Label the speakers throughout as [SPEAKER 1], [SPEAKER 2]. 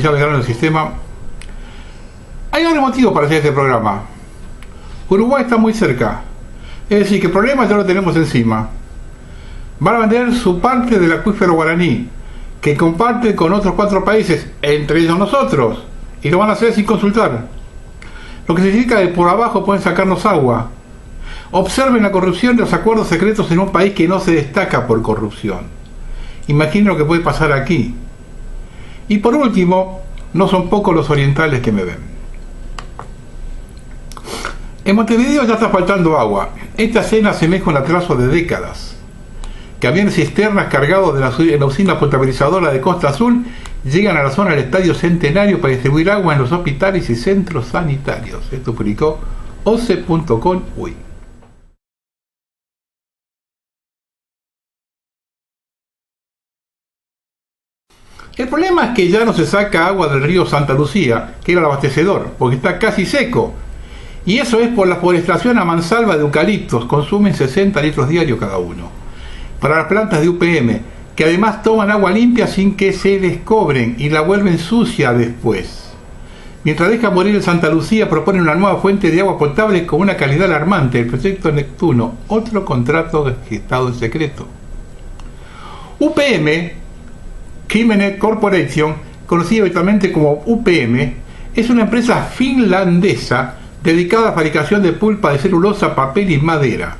[SPEAKER 1] Policial Veterano del Sistema. Hay varios motivos para hacer este programa. Uruguay está muy cerca, es decir, que el problema ya lo tenemos encima. Van a vender su parte del acuífero guaraní, que comparte con otros 4 países, entre ellos nosotros, y lo van a hacer sin consultar. Lo que significa que por abajo pueden sacarnos agua. Observen la corrupción de los acuerdos secretos en un país que no se destaca por corrupción. Imaginen lo que puede pasar aquí. Y por último, no son pocos los orientales que me ven. En Montevideo ya está faltando agua. Esta escena asemeja un atraso de décadas. Camiones cisternas cargados de la usina potabilizadora de Costa Azul llegan a la zona del Estadio Centenario para distribuir agua en los hospitales y centros sanitarios. Esto publicó OCE.com.uy. El problema es que ya no se saca agua del río Santa Lucía, que era el abastecedor, porque está casi seco. Y eso es por la forestación a mansalva de eucaliptos, consumen 60 litros diarios cada uno. Para las plantas de UPM, que además toman agua limpia sin que se les cobren y la vuelven sucia después. Mientras deja morir el Santa Lucía, proponen una nueva fuente de agua potable con una calidad alarmante, el proyecto Neptuno, otro contrato gestado en secreto. UPM, Kymmene Corporation, conocida habitualmente como UPM, es una empresa finlandesa dedicada a la fabricación de pulpa de celulosa, papel y madera.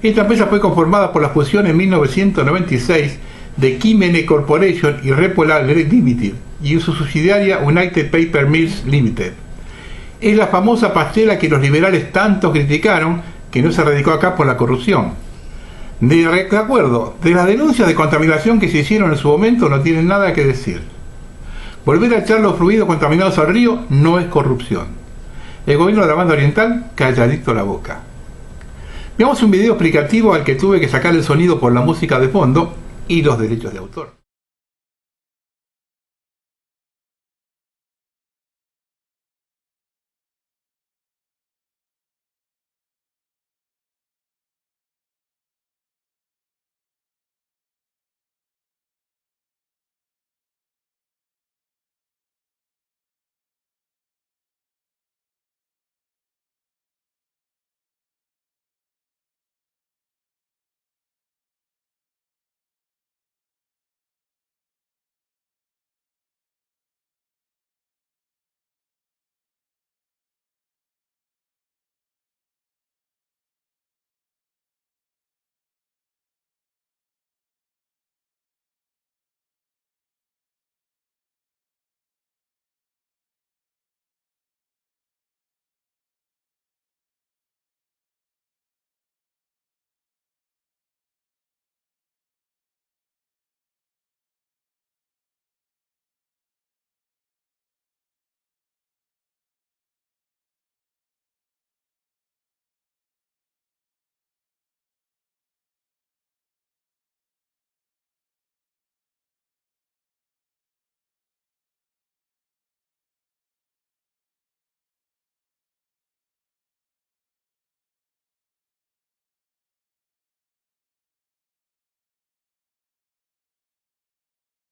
[SPEAKER 1] Esta empresa fue conformada por la fusión en 1996 de Kymmene Corporation y Repola Limited y su subsidiaria United Paper Mills Limited. Es la famosa pastela que los liberales tanto criticaron, que no se radicó acá por la corrupción. De acuerdo, de las denuncias de contaminación que se hicieron en su momento no tienen nada que decir. Volver a echar los fluidos contaminados al río no es corrupción. El gobierno de la banda oriental, calladito la boca. Veamos un video explicativo al que tuve que sacar el sonido por la música de fondo y los derechos de autor.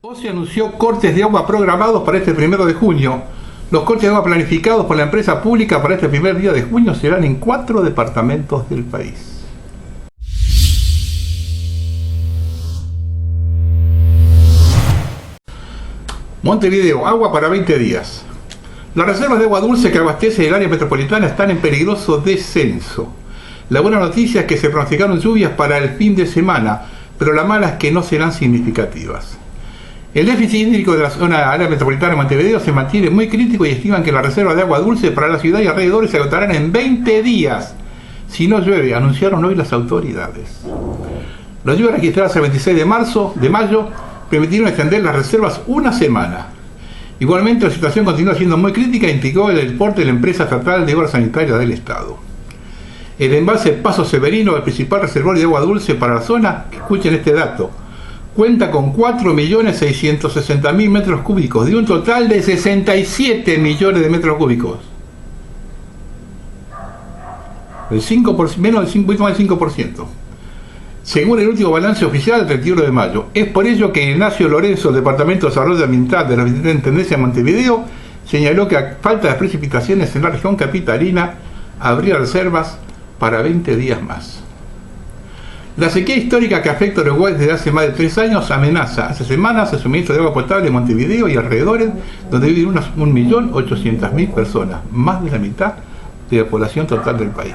[SPEAKER 1] OCE anunció cortes de agua programados para este 1 de junio. Los cortes de agua planificados por la empresa pública para este primer día de junio serán en 4 departamentos del país. Montevideo, agua para 20 días. Las reservas de agua dulce que abastece el área metropolitana están en peligroso descenso. La buena noticia es que se pronosticaron lluvias para el fin de semana, pero la mala es que no serán significativas. El déficit hídrico de la zona área metropolitana de Montevideo se mantiene muy crítico y estiman que las reservas de agua dulce para la ciudad y alrededores se agotarán en 20 días. Si no llueve, anunciaron hoy las autoridades. Las lluvias registradas el 26 de mayo permitieron extender las reservas una semana. Igualmente, la situación continúa siendo muy crítica, indicó el reporte de la empresa estatal de obras sanitarias del Estado. El embalse Paso Severino, el principal reservorio de agua dulce para la zona, escuchen este dato, cuenta con 4.660.000 metros cúbicos, de un total de 67 millones de metros cúbicos. El 5%, menos del 5%. según el último balance oficial del 31 de mayo. Es por ello que Ignacio Lorenzo, del Departamento de Desarrollo Ambiental de la Intendencia de Montevideo, señaló que a falta de precipitaciones en la región capitalina, habría reservas para 20 días más. La sequía histórica que afecta a Uruguay desde hace más de 3 años amenaza hace semanas el suministro de agua potable en Montevideo y alrededores, donde viven unas 1.800.000 personas, más de la mitad de la población total del país.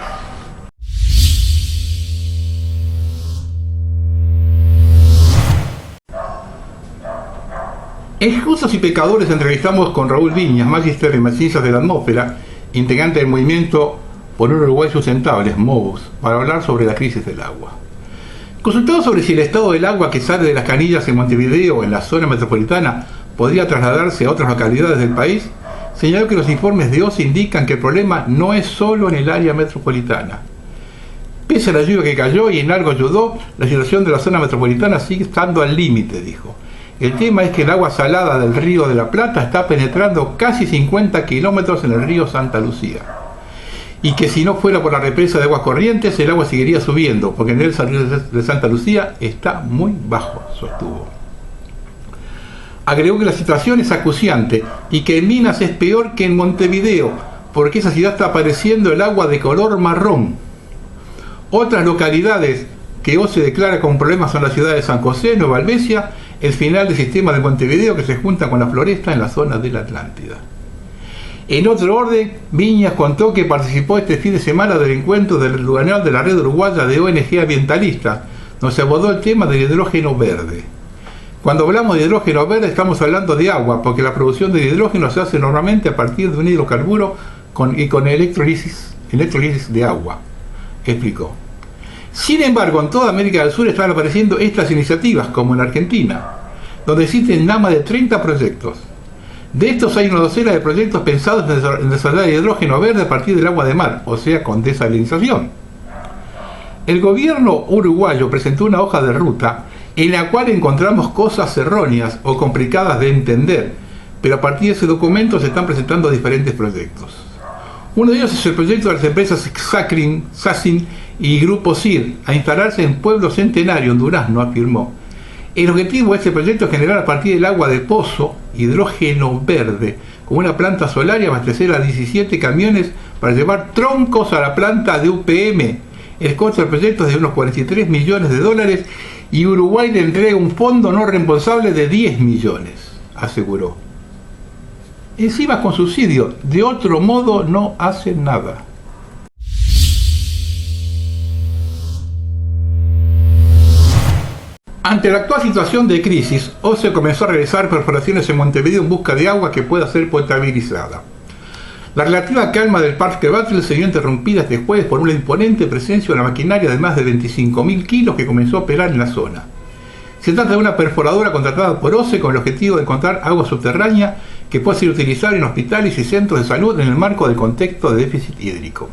[SPEAKER 1] En Justos y Pecadores entrevistamos con Raúl Viñas, magíster en Ciencias de la Atmósfera, integrante del movimiento por un Uruguay Sustentable, MOVUS, para hablar sobre la crisis del agua. Consultado sobre si el estado del agua que sale de las canillas en Montevideo o en la zona metropolitana podría trasladarse a otras localidades del país, señaló que los informes de OCE indican que el problema no es solo en el área metropolitana. Pese a la lluvia que cayó y en algo ayudó, la situación de la zona metropolitana sigue estando al límite, dijo. El tema es que el agua salada del río de la Plata está penetrando casi 50 kilómetros en el río Santa Lucía. Y que si no fuera por la represa de aguas corrientes, el agua seguiría subiendo, porque el nivel de Santa Lucía está muy bajo, sostuvo. Agregó que la situación es acuciante y que en Minas es peor que en Montevideo, porque esa ciudad está apareciendo el agua de color marrón. Otras localidades que hoy se declara con problemas son la ciudad de San José, Nueva Albesia, el final del sistema de Montevideo que se junta con la floresta en la zona de la Atlántida. En otro orden, Viñas contó que participó este fin de semana del encuentro del lugar de la red uruguaya de ONG ambientalistas, donde se abordó el tema del hidrógeno verde. Cuando hablamos de hidrógeno verde estamos hablando de agua, porque la producción de hidrógeno se hace normalmente a partir de un hidrocarburo con electrolisis de agua, explicó. Sin embargo, en toda América del Sur están apareciendo estas iniciativas, como en Argentina, donde existen nada más de 30 proyectos. De estos hay una docena de proyectos pensados en desarrollar hidrógeno verde a partir del agua de mar, o sea, con desalinización. El gobierno uruguayo presentó una hoja de ruta en la cual encontramos cosas erróneas o complicadas de entender, pero a partir de ese documento se están presentando diferentes proyectos. Uno de ellos es el proyecto de las empresas Sacin y Grupo CIR a instalarse en Pueblo Centenario, en Durazno, afirmó. El objetivo de este proyecto es generar a partir del agua de pozo hidrógeno verde, con una planta solar y abastecer a 17 camiones para llevar troncos a la planta de UPM. El costo del proyecto es de unos 43 millones de dólares y Uruguay le entrega un fondo no reembolsable de 10 millones, aseguró. Encima con subsidio, de otro modo no hacen nada. Ante la actual situación de crisis, OCE comenzó a realizar perforaciones en Montevideo en busca de agua que pueda ser potabilizada. La relativa calma del Parque Batlle se vio interrumpida este jueves por una imponente presencia de una maquinaria de más de 25.000 kilos que comenzó a operar en la zona. Se trata de una perforadora contratada por OCE con el objetivo de encontrar agua subterránea que pueda ser utilizada en hospitales y centros de salud en el marco del contexto de déficit hídrico.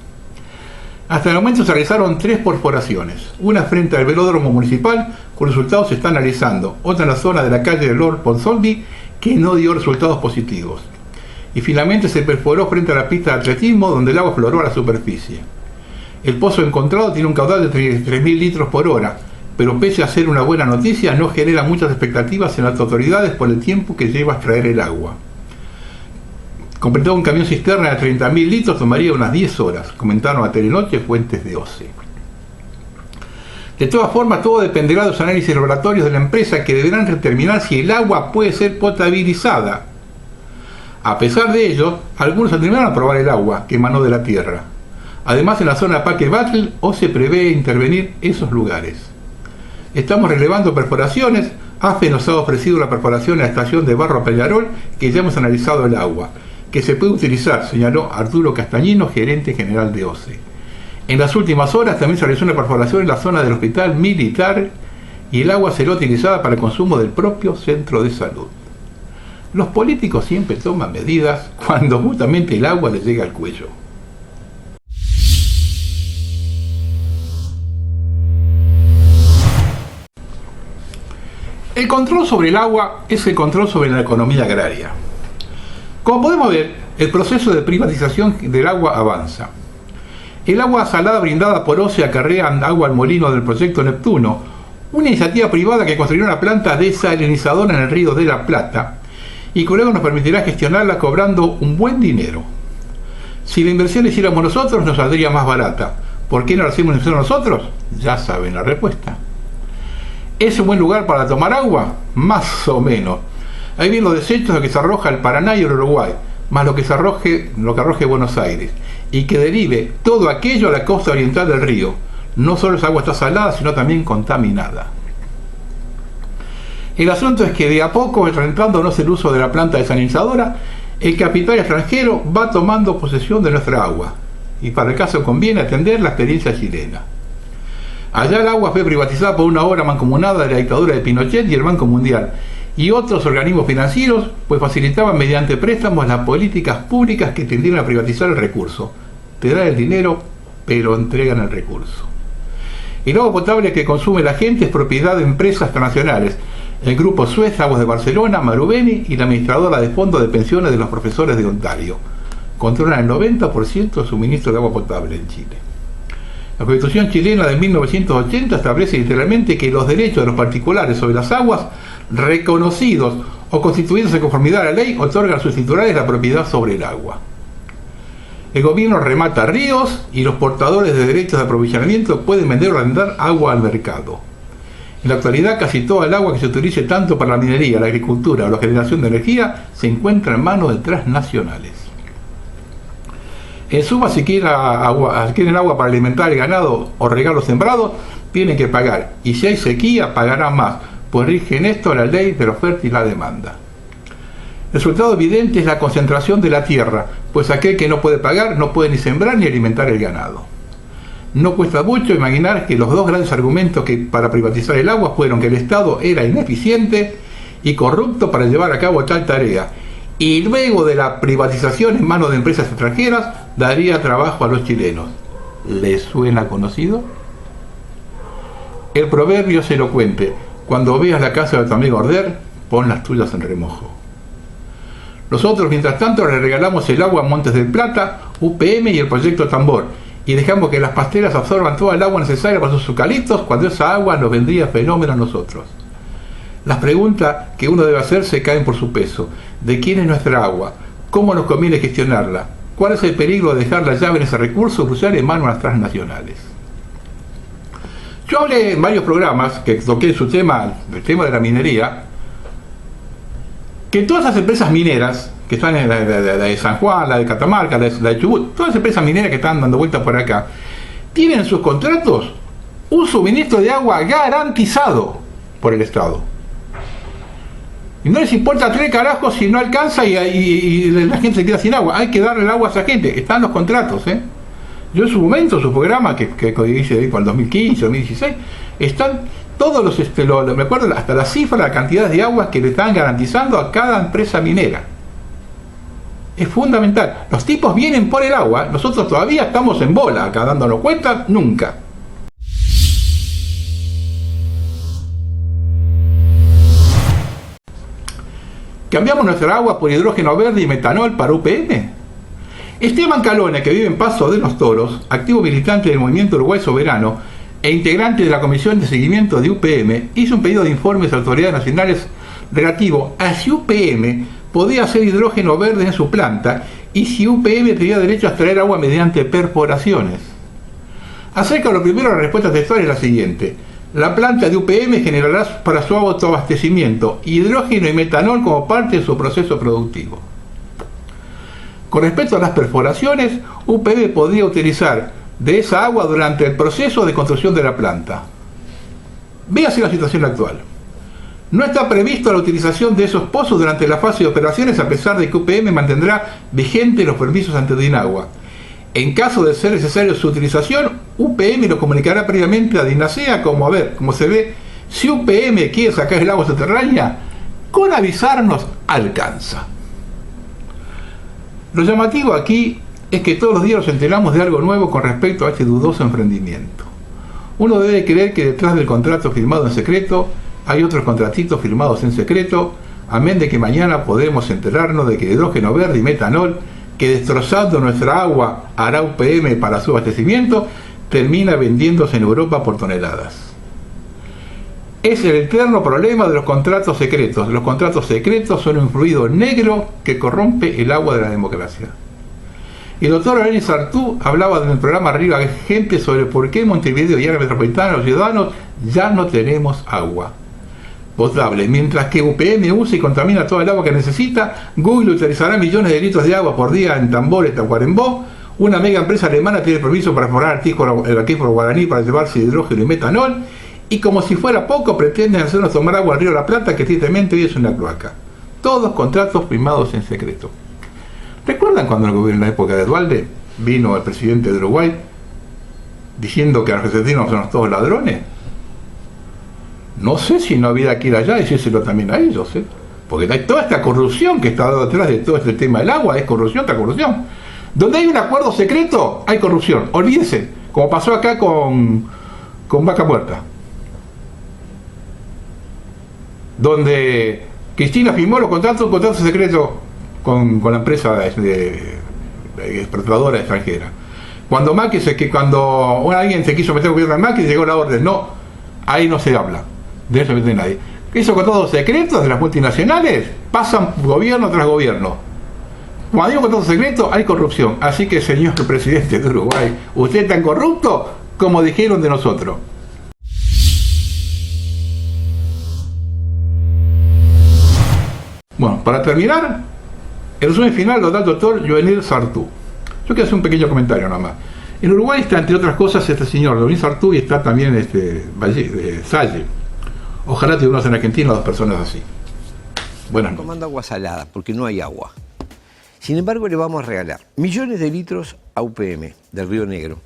[SPEAKER 1] Hasta el momento se realizaron 3 perforaciones, una frente al velódromo municipal, cuyos resultados se están analizando, otra en la zona de la calle de Lord Ponsoldi, que no dio resultados positivos. Y finalmente se perforó frente a la pista de atletismo, donde el agua afloró a la superficie. El pozo encontrado tiene un caudal de 3.000 litros por hora, pero pese a ser una buena noticia, no genera muchas expectativas en las autoridades por el tiempo que lleva a extraer el agua. Completar un camión cisterna de 30.000 litros tomaría unas 10 horas, comentaron a Telenoche fuentes de OCE. De todas formas, todo dependerá de los análisis laboratorios de la empresa que deberán determinar si el agua puede ser potabilizada. A pesar de ello, algunos afirmaron aprobar el agua que emanó de la tierra. Además, en la zona de Parque Batlle, OCE prevé intervenir esos lugares. Estamos relevando perforaciones. AFE nos ha ofrecido la perforación en la estación de Barro Peñarol, que ya hemos analizado el agua, que se puede utilizar, señaló Arturo Castañino, gerente general de OCE. En las últimas horas también se realizó una perforación en la zona del hospital militar y el agua será utilizada para el consumo del propio centro de salud. Los políticos siempre toman medidas cuando justamente el agua les llega al cuello. El control sobre el agua es el control sobre la economía agraria. Como podemos ver, el proceso de privatización del agua avanza. El agua salada brindada por OCE acarrea agua al molino del proyecto Neptuno, Una iniciativa privada que construirá una planta desalinizadora en el Río de la Plata y que luego nos permitirá gestionarla cobrando un buen dinero. Si la inversión la hiciéramos nosotros, nos saldría más barata. ¿Por qué no la hacemos nosotros? Ya saben la respuesta. ¿Es un buen lugar para tomar agua? Más o menos. Ahí vienen los desechos de que se arroja el Paraná y el Uruguay, más lo que arroje Buenos Aires, y que derive todo aquello a la costa oriental del río. No solo esa agua está salada, sino también contaminada. El asunto es que de a poco, rentándonos el uso de la planta desalinizadora, el capital extranjero va tomando posesión de nuestra agua. Y para el caso conviene atender la experiencia chilena. Allá el agua fue privatizada por una obra mancomunada de la dictadura de Pinochet y el Banco Mundial y otros organismos financieros, pues facilitaban mediante préstamos las políticas públicas que tendieron a privatizar el recurso. Te dan el dinero, pero entregan el recurso. El agua potable que consume la gente es propiedad de empresas transnacionales. El grupo Suez, Aguas de Barcelona, Marubeni y la administradora de fondos de pensiones de los profesores de Ontario. Controlan el 90% del suministro de agua potable en Chile. La Constitución chilena de 1980 establece literalmente que los derechos de los particulares sobre las aguas reconocidos o constituidos en conformidad a la ley otorgan a sus titulares la propiedad sobre el agua. El gobierno remata ríos y los portadores de derechos de aprovisionamiento pueden vender o arrendar agua al mercado. En la actualidad, casi toda el agua que se utilice tanto para la minería, la agricultura o la generación de energía se encuentra en manos de transnacionales. En suma, si quieren agua para alimentar el ganado o regar los sembrados, tienen que pagar. Y si hay sequía, pagarán más, pues rige en esto la ley de la oferta y la demanda. El resultado evidente es la concentración de la tierra, pues aquel que no puede pagar no puede ni sembrar ni alimentar el ganado. No cuesta mucho imaginar que los dos grandes argumentos para privatizar el agua fueron que el Estado era ineficiente y corrupto para llevar a cabo tal tarea, y luego de la privatización en manos de empresas extranjeras daría trabajo a los chilenos. ¿Les suena conocido? El proverbio es elocuente: cuando veas la casa de tu amigo arder, pon las tuyas en remojo. Nosotros, mientras tanto, le regalamos el agua a Montes del Plata, UPM y el proyecto Tambor, y dejamos que las pasteras absorban toda el agua necesaria para sus eucaliptos, cuando esa agua nos vendría fenómeno a nosotros. Las preguntas que uno debe hacerse caen por su peso. ¿De quién es nuestra agua? ¿Cómo nos conviene gestionarla? ¿Cuál es el peligro de dejar la llave en ese recurso crucial en manos de las transnacionales? Yo hablé en varios programas que toqué el tema de la minería, que todas esas empresas mineras que están en la de San Juan, la de Catamarca, la de Chubut, todas las empresas mineras que están dando vueltas por acá, tienen en sus contratos un suministro de agua garantizado por el Estado. Y no les importa tres carajos si no alcanza y la gente se queda sin agua. Hay que darle el agua a esa gente. Están los contratos, ¿eh? Yo en su momento, su programa que hice con el 2015, 2016, están todos los, me acuerdo hasta la cifra, la cantidad de agua que le están garantizando a cada empresa minera. Es fundamental. Los tipos vienen por el agua, nosotros todavía estamos en bola acá dándonos cuenta, nunca. ¿Cambiamos nuestra agua por hidrógeno verde y metanol para UPM? Esteban Calone, que vive en Paso de los Toros, activo militante del Movimiento Uruguay Soberano e integrante de la Comisión de Seguimiento de UPM, hizo un pedido de informes a autoridades nacionales relativo a si UPM podía hacer hidrógeno verde en su planta y si UPM tenía derecho a extraer agua mediante perforaciones. Acerca de lo primero, la respuesta textual es la siguiente: la planta de UPM generará para su autoabastecimiento hidrógeno y metanol como parte de su proceso productivo. Con respecto a las perforaciones, UPM podría utilizar de esa agua durante el proceso de construcción de la planta. Véase la situación actual. No está previsto la utilización de esos pozos durante la fase de operaciones, a pesar de que UPM mantendrá vigentes los permisos ante DINAGUA. En caso de ser necesario su utilización, UPM lo comunicará previamente a DINASEA, como se ve, si UPM quiere sacar el agua subterránea, con avisarnos alcanza. Lo llamativo aquí es que todos los días nos enteramos de algo nuevo con respecto a este dudoso emprendimiento. Uno debe creer que detrás del contrato firmado en secreto hay otros contratitos firmados en secreto, amén de que mañana podremos enterarnos de que hidrógeno verde y metanol, que destrozando nuestra agua hará UPM para su abastecimiento, termina vendiéndose en Europa por toneladas. Es el eterno problema de los contratos secretos. Los contratos secretos son un fluido negro que corrompe el agua de la democracia. Y el doctor René Sartú hablaba en el programa Arriba Gente sobre por qué en Montevideo y área metropolitana los ciudadanos ya no tenemos agua potable. Mientras que UPM usa y contamina toda el agua que necesita, Google utilizará millones de litros de agua por día en Tambores, Tacuarembó. Una mega empresa alemana tiene permiso para explorar el aquífero guaraní para llevarse hidrógeno y metanol. Y como si fuera poco, pretenden hacernos tomar agua al río La Plata, que tristemente hoy es una cloaca. Todos contratos firmados en secreto. ¿Recuerdan cuando en la época de Duhalde vino el presidente de Uruguay diciendo que los argentinos son todos ladrones? No sé si no había que ir allá y decírselo también a ellos, porque hay toda esta corrupción que está detrás de todo este tema del agua, es corrupción tras corrupción. Donde hay un acuerdo secreto, hay corrupción. Olvídense, como pasó acá con Vaca Muerta, donde Cristina firmó los contratos secretos con la empresa exportadora extranjera. Cuando alguien se quiso meter en el gobierno de Macri, llegó la orden. No, ahí no se habla. De eso no tiene nadie. Esos contratos secretos de las multinacionales pasan gobierno tras gobierno. Cuando hay un contrato secreto, hay corrupción. Así que, señor presidente de Uruguay, usted es tan corrupto como dijeron de nosotros. Bueno, para terminar, el resumen final lo da el doctor Jovenel Sartú. Yo quiero hacer un pequeño comentario nada más. En Uruguay está, entre otras cosas, este señor Jovenel Sartú, y está también Salle. Ojalá tuviéramos en Argentina 2 personas así. Buenas noches.
[SPEAKER 2] Tomando agua salada, porque no hay agua. Sin embargo, le vamos a regalar millones de litros a UPM, del Río Negro.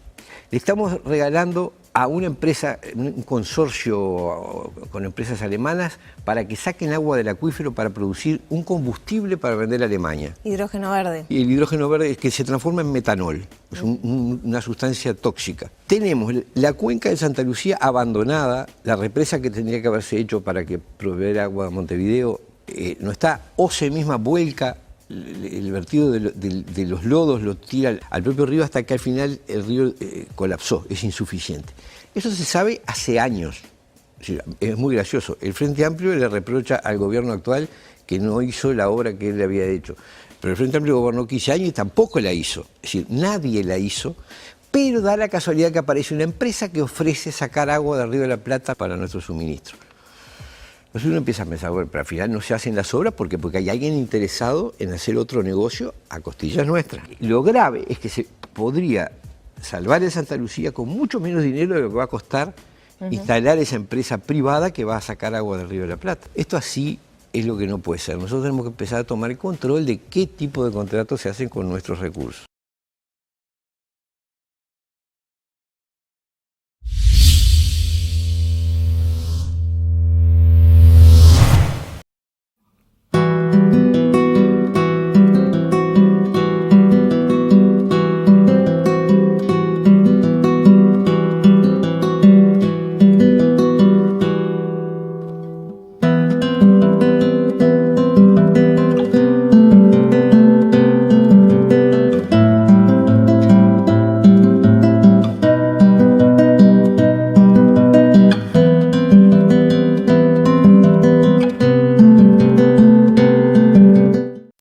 [SPEAKER 2] Le estamos regalando a una empresa, un consorcio con empresas alemanas, para que saquen agua del acuífero para producir un combustible para vender a Alemania.
[SPEAKER 3] Hidrógeno verde.
[SPEAKER 2] Y el hidrógeno verde es que se transforma en metanol, es una sustancia tóxica. Tenemos la cuenca de Santa Lucía abandonada, la represa que tendría que haberse hecho para que proveer agua a Montevideo no está, OCE misma vuelca el vertido de los lodos, lo tira al propio río hasta que al final el río colapsó, es insuficiente. Eso se sabe hace años. Es muy gracioso. El Frente Amplio le reprocha al gobierno actual que no hizo la obra que él había hecho. Pero el Frente Amplio gobernó 15 años y tampoco la hizo. Es decir, nadie la hizo, pero da la casualidad que aparece una empresa que ofrece sacar agua del Río de la Plata para nuestro suministro. Entonces uno empieza a pensar, bueno, pero al final no se hacen las obras porque hay alguien interesado en hacer otro negocio a costillas nuestras. Lo grave es que se podría salvar el Santa Lucía con mucho menos dinero de lo que va a costar instalar esa empresa privada que va a sacar agua del Río de la Plata. Esto así es lo que no puede ser. Nosotros tenemos que empezar a tomar el control de qué tipo de contratos se hacen con nuestros recursos.